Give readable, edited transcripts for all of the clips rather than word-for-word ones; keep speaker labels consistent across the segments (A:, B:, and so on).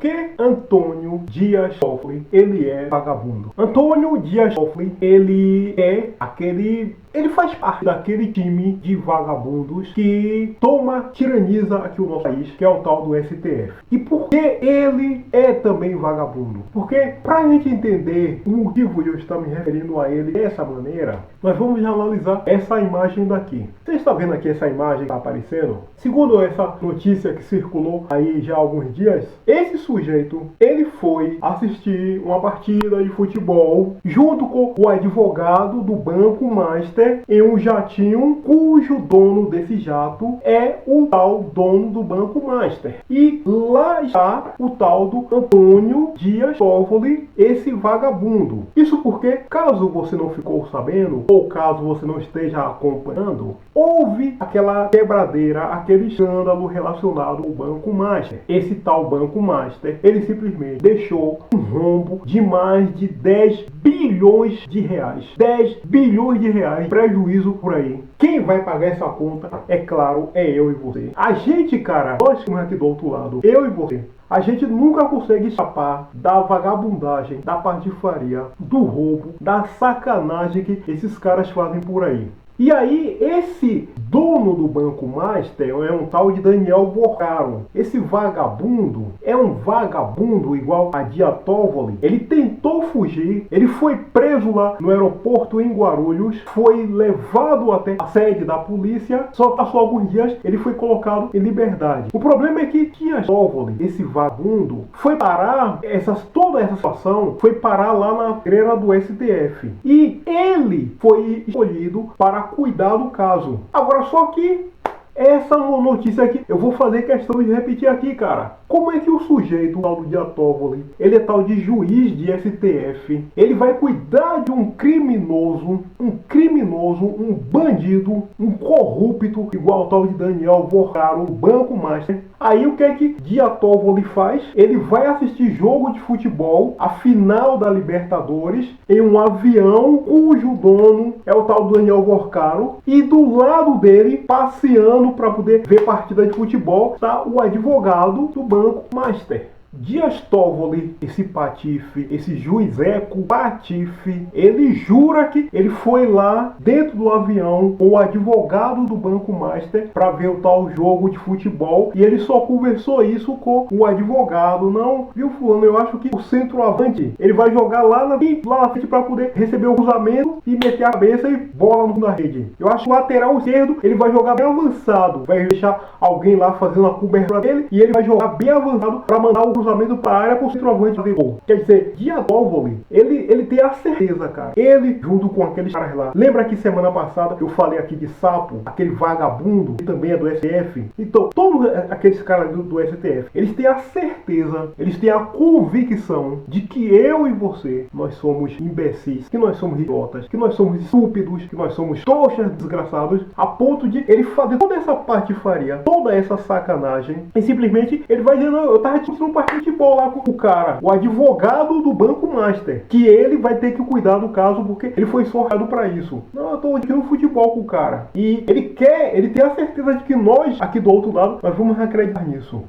A: que Antônio Dias Toffoli, ele é vagabundo? Antônio Dias Toffoli, ele faz parte daquele time de vagabundos que tiraniza aqui o nosso país, que é o tal do STF. E por que ele é também vagabundo? Porque, pra gente entender o motivo de eu estar me referindo a ele dessa maneira, nós vamos analisar essa imagem daqui. Você está vendo aqui essa imagem que está aparecendo? Segundo essa notícia que circulou aí já há alguns dias, esse sujeito, ele foi assistir uma partida de futebol junto com o advogado do Banco Master em um jatinho cujo dono desse jato é o tal dono do Banco Master. E lá está o tal do Antônio Dias Toffoli, esse vagabundo. Isso porque, caso você não ficou sabendo, ou caso você não esteja acompanhando, houve aquela quebradeira, aquele escândalo relacionado ao Banco Master. Esse tal Banco Master, ele simplesmente deixou um rombo de mais de 10 bilhões de reais. 10 bilhões de reais de prejuízo por aí. Quem vai pagar essa conta, é claro, é eu e você. A gente, cara, nós que estamos aqui do outro lado, eu e você, a gente nunca consegue escapar da vagabundagem, da patifaria, do roubo, da sacanagem que esses caras fazem por aí. E aí, esse dono do Banco Master é um tal de Daniel Boccaro. Esse vagabundo é um vagabundo igual a Dias Toffoli. Ele tentou fugir, ele foi preso lá no aeroporto em Guarulhos, foi levado até a sede da polícia, só passou alguns dias, ele foi colocado em liberdade. O problema é que Dias Toffoli, esse vagabundo, foi parar, toda essa situação foi parar lá na grelha do STF. E ele foi escolhido para cuidar do caso. Agora, só que essa notícia aqui, eu vou fazer questão de repetir aqui, cara. Como é que o sujeito, o tal do Dias Toffoli, ele é tal de juiz de STF, ele vai cuidar de um criminoso, um bandido, um corrupto, igual o tal de Daniel Boccaro, o Banco Master. Aí o que é que Dias Toffoli faz? Ele vai assistir jogo de futebol, a final da Libertadores, em um avião cujo dono é o tal do Daniel Boccaro, e do lado dele, passeando para poder ver partida de futebol, está o advogado do Banco Master. Dias Toffoli, esse patife, esse juizeco patife, ele jura que ele foi lá dentro do avião com o advogado do Banco Master para ver o tal jogo de futebol, e ele só conversou isso com o advogado. Não, viu, fulano, eu acho que o centroavante ele vai jogar lá na frente para poder receber o cruzamento e meter a cabeça e bola no fundo da rede. Eu acho que o lateral esquerdo ele vai jogar bem avançado, vai deixar alguém lá fazendo a cobertura dele e ele vai jogar bem avançado para mandar o cruzamento para a área para o centroavante fazer gol. Quer dizer, Dias Toffoli, ele tem a certeza, cara. Ele, junto com aqueles caras lá. Lembra que semana passada eu falei aqui de Sapo, aquele vagabundo que também é do STF? Então, todos aqueles caras do STF, eles têm a certeza, eles têm a convicção de que eu e você, nós somos imbecis, que nós somos idiotas, que nós somos estúpidos, que nós somos trouxas desgraçados, a ponto de ele fazer toda essa patifaria, toda essa sacanagem, e simplesmente ele vai dizendo, eu tava discutindo um partido de futebol lá com o cara, o advogado do Banco Master, que ele vai ter que cuidar do caso porque ele foi sorteado para isso. Não, eu tô discutindo futebol com o cara. E ele tem a certeza de que nós, aqui do outro lado, nós vamos acreditar nisso.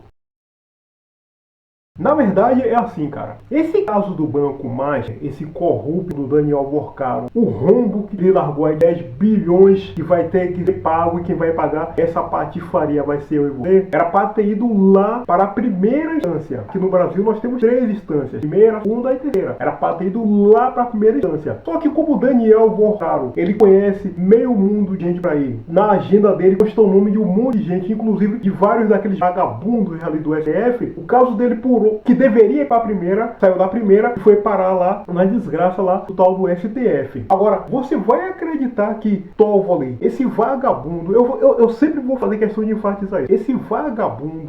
A: Na verdade é assim, cara. Esse caso do Banco Master, esse corrupto do Daniel Boccaro, o rombo que ele largou aí 10 bilhões que vai ter que ser pago, e quem vai pagar essa patifaria vai ser eu e você, era para ter ido lá para a primeira instância. Aqui no Brasil nós temos 3 instâncias, primeira, segunda e terceira. Era para ter ido lá para a primeira instância. Só que como o Daniel Boccaro, ele conhece meio mundo de gente para ir, na agenda dele constou o nome de um monte de gente, inclusive de vários daqueles vagabundos ali do STF, o caso dele por que deveria ir para a primeira, saiu da primeira e foi parar lá na desgraça lá do tal do STF. Agora, você vai acreditar que Toffoli, esse vagabundo, eu sempre vou fazer questão de enfatizar isso,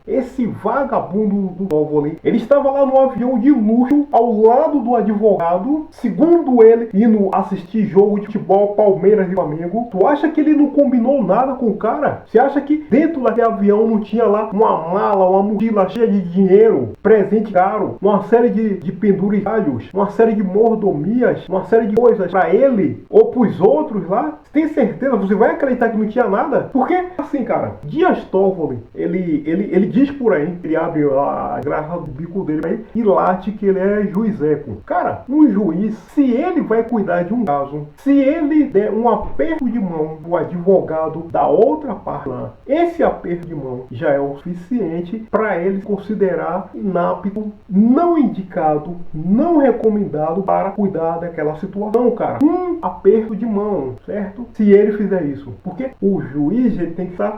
A: esse vagabundo do Toffoli, ele estava lá no avião de luxo ao lado do advogado, segundo ele, indo assistir jogo de futebol Palmeiras e Flamengo. Tu acha que ele não combinou nada com o cara? Você acha que dentro daquele avião não tinha lá uma mala, uma mochila cheia de dinheiro, presente presente caro, uma série de penduricalhos, uma série de mordomias, uma série de coisas para ele ou para os outros lá, tem certeza? Você vai acreditar que não tinha nada? Porque, assim, cara, Dias Toffoli, ele diz por aí, ele abre a graça do bico dele aí e late que ele é juizeco. Cara, um juiz, se ele vai cuidar de um caso, se ele der um aperto de mão do advogado da outra parte lá, esse aperto de mão já é o suficiente para ele considerar inapto, não indicado, não recomendado para cuidar daquela situação, cara. Um aperto de mão, certo? Se ele fizer isso. Porque o juiz ele tem que ser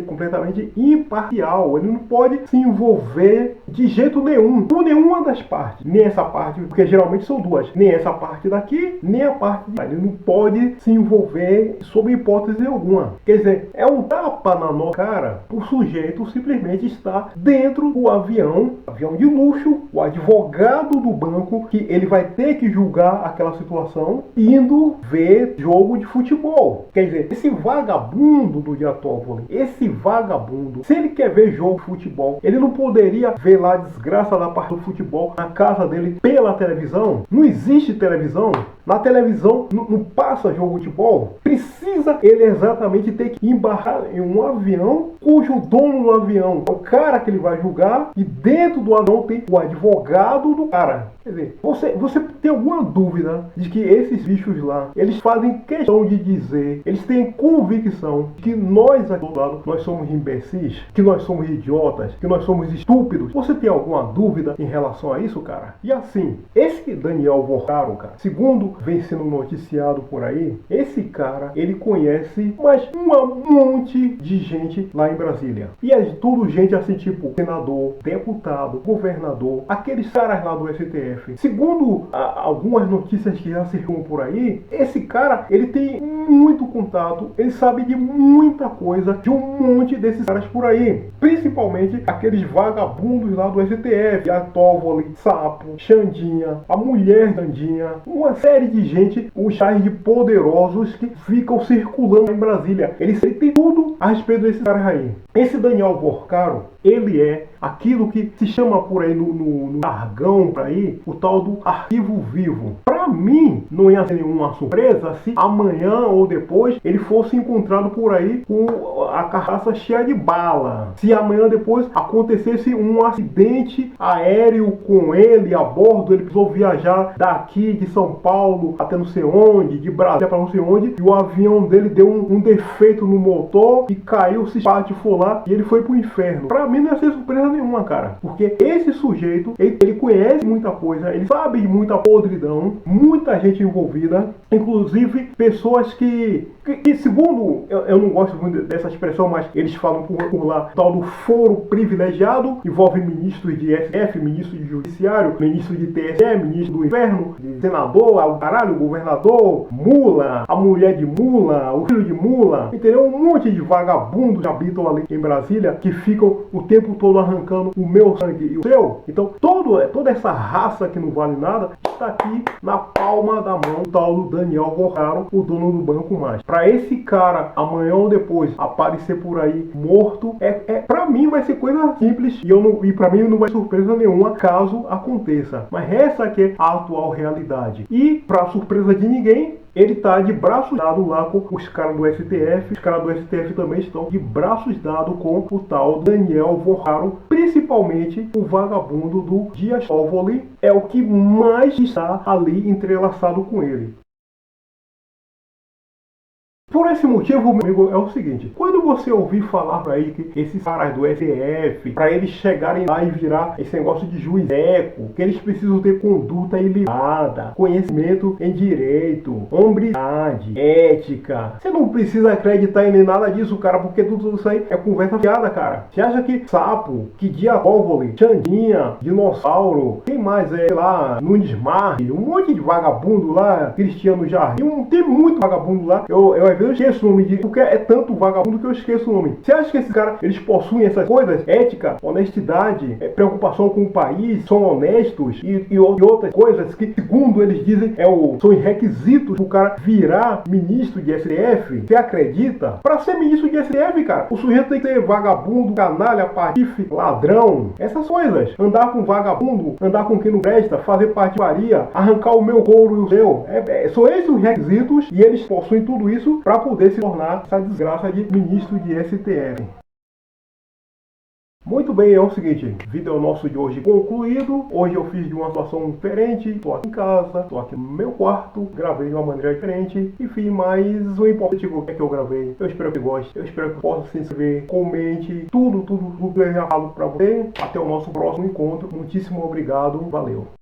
A: completamente imparcial. Ele não pode se envolver de jeito nenhum com nenhuma das partes. Nem essa parte, porque geralmente são duas. Nem essa parte daqui, nem a parte de lá. Ele não pode se envolver sob hipótese alguma. Quer dizer, é um tapa na nossa cara. O sujeito simplesmente está dentro do avião de luxo, o advogado do banco, que ele vai ter que julgar aquela situação, indo ver jogo de futebol. Quer dizer, esse vagabundo do Dias Toffoli, esse vagabundo, se ele quer ver jogo de futebol, ele não poderia ver lá a desgraça da parte do futebol na casa dele pela televisão? Não existe televisão. Na televisão não passa jogo de futebol. Precisa ele exatamente ter que embarcar em um avião cujo dono do avião é o cara que ele vai julgar, e dentro do avião tem o advogado do cara. Quer dizer, você tem alguma dúvida de que esses bichos lá, eles fazem questão de dizer, eles têm convicção de que nós aqui do lado, nós somos imbecis, que nós somos idiotas, que nós somos estúpidos? Você tem alguma dúvida em relação a isso, cara? E assim, esse Daniel Vorcaro, cara, segundo vem sendo noticiado por aí, esse cara, ele conhece mais um monte de gente lá em Brasília. E é tudo gente assim, tipo senador, deputado, governador, aqueles caras lá do STF. Segundo algumas notícias que já circulam por aí, esse cara, ele tem muito contato, ele sabe de muita coisa de um monte desses caras por aí. Principalmente aqueles vagabundos lá do STF, a Toffoli, Sapo, Xandinha, a mulher Xandinha, uma série de gente, os tais de poderosos que ficam circulando em Brasília. Ele tem tudo a respeito desses caras aí. Esse Daniel Vorcaro, ele é aquilo que se chama por aí no jargão por aí, o tal do arquivo vivo. Pra mim, não ia ser nenhuma surpresa se amanhã ou depois ele fosse encontrado por aí com a carcaça cheia de bala. Se amanhã depois acontecesse um acidente aéreo com ele a bordo, ele precisou viajar daqui de São Paulo até não sei onde, de Brasília para não sei onde, e o avião dele deu um defeito no motor e caiu, se espatifou lá e ele foi pro inferno. Pra mim não ia ser surpresa nenhuma, cara, porque esse sujeito, ele conhece muita coisa, ele sabe de muita podridão, muita gente envolvida, inclusive pessoas que segundo, eu não gosto muito dessa expressão, mas eles falam por lá, tal do foro privilegiado, envolve ministros de STF, ministro de Judiciário, ministro de TSE, ministro do Inferno, de senador, o caralho, o governador, mula, a mulher de mula, o filho de mula, entendeu? Um monte de vagabundos que habitam ali em Brasília, que ficam o tempo todo arrancando o meu sangue e o seu. Então, toda essa raça que não vale nada, está aqui na palma da mão, tal do Daniel Vorcaro, o dono do Banco Mais. Pra esse cara, amanhã ou depois, aparecer por aí morto, pra mim vai ser coisa simples e pra mim não vai surpresa nenhuma caso aconteça. Mas essa aqui é a atual realidade. E, pra surpresa de ninguém, ele tá de braços dados lá com os caras do STF. Os caras do STF também estão de braços dados com o tal Daniel Vorcaro. Principalmente o vagabundo do Dias Toffoli é o que mais está ali entrelaçado com ele. Por esse motivo, meu amigo, é o seguinte: quando você ouvir falar por aí que esses caras do STF, para eles chegarem lá e virar esse negócio de juizeco, que eles precisam ter conduta ilibada, conhecimento em direito, hombridade, ética, você não precisa acreditar em nem nada disso, cara, porque tudo isso aí é conversa fiada, cara. Você acha que Sapo, que Dias Toffoli, Xandinha, Dinossauro, quem mais sei lá, Nunes Marques, um monte de vagabundo lá, Cristiano Jardim, tem muito vagabundo lá, eu vezes eu esqueço o nome de... Porque é tanto vagabundo que eu esqueço o nome. Você acha que esses caras, eles possuem essas coisas? Ética, honestidade, preocupação com o país, são honestos e outras coisas que, segundo eles dizem, são requisitos para o cara virar ministro de STF? Você acredita? Para ser ministro de STF, cara, o sujeito tem que ser vagabundo, canalha, patife, ladrão, essas coisas. Andar com vagabundo, andar com quem não presta, fazer patifaria, arrancar o meu couro e o seu. São esses os requisitos e eles possuem tudo isso para poder se tornar essa desgraça de ministro de STF. Muito bem, é o seguinte, vídeo nosso de hoje concluído. Hoje eu fiz de uma situação diferente, estou aqui em casa, estou aqui no meu quarto, gravei de uma maneira diferente, enfim, mas o importante é que eu gravei. Eu espero que goste, eu espero que possa se inscrever, comente, tudo que eu já falo para você. Até o nosso próximo encontro, muitíssimo obrigado, valeu!